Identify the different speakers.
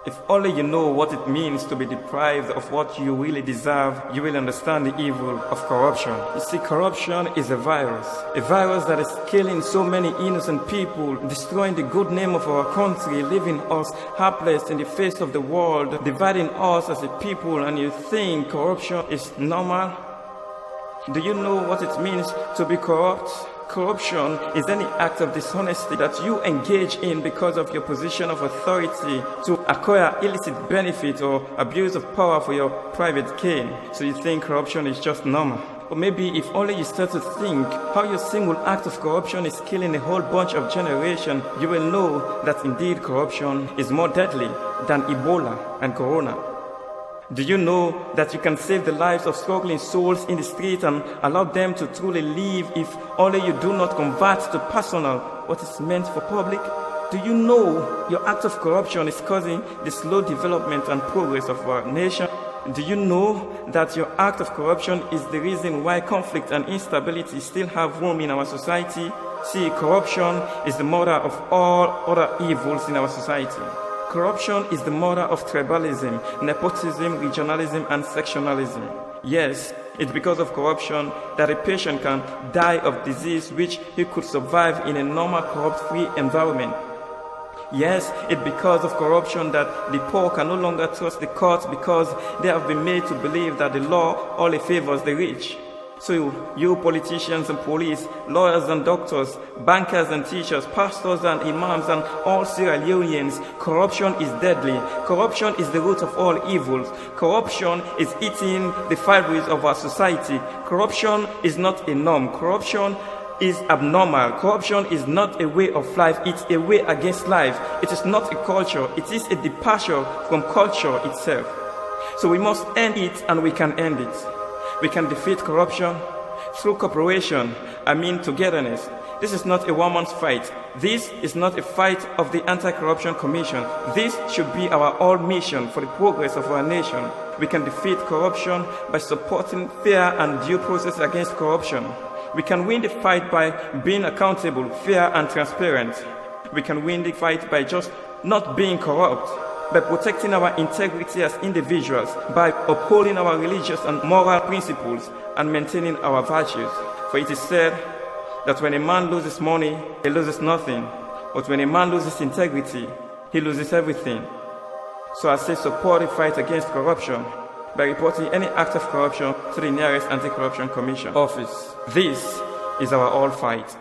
Speaker 1: If only you know what it means to be deprived of what you really deserve, you will understand the evil of corruption. You see, corruption is a virus that is killing so many innocent people, destroying the good name of our country, leaving us helpless in the face of the world, dividing us as a people. And you think corruption is normal? Do you know what it means to be corrupt? Corruption is any act of dishonesty that you engage in because of your position of authority to acquire illicit benefit or abuse of power for your private gain. So you think corruption is just normal. Or maybe if only you start to think how your single act of corruption is killing a whole bunch of generation, you will know that indeed corruption is more deadly than Ebola and Corona. Do you know that you can save the lives of struggling souls in the street and allow them to truly live if only you do not convert to personal what is meant for public? Do you know your act of corruption is causing the slow development and progress of our nation? Do you know that your act of corruption is the reason why conflict and instability still have room in our society? See, corruption is the mother of all other evils in our society. Corruption is the mother of tribalism, nepotism, regionalism, and sectionalism. Yes, it's because of corruption that a patient can die of disease which he could survive in a normal corrupt-free environment. Yes, it's because of corruption that the poor can no longer trust the courts because they have been made to believe that the law only favors the rich. So, you politicians and police, lawyers and doctors, bankers and teachers, pastors and imams and all Sierra Leoneans, corruption is deadly. Corruption is the root of all evils. Corruption is eating the fabric of our society. Corruption is not a norm. Corruption is abnormal. Corruption is not a way of life, it's a way against life. It is not a culture, it is a departure from culture itself. So we must end it, and we can end it. We can defeat corruption through cooperation, togetherness. This is not a one-man's fight. This is not a fight of the Anti-Corruption Commission. This should be our all mission for the progress of our nation. We can defeat corruption by supporting fair and due process against corruption. We can win the fight by being accountable, fair and transparent. We can win the fight by just not being corrupt, by protecting our integrity as individuals, by upholding our religious and moral principles and maintaining our virtues. For it is said that when a man loses money, he loses nothing. But when a man loses integrity, he loses everything. So I say support the fight against corruption by reporting any act of corruption to the nearest Anti-Corruption Commission office. This is our all fight.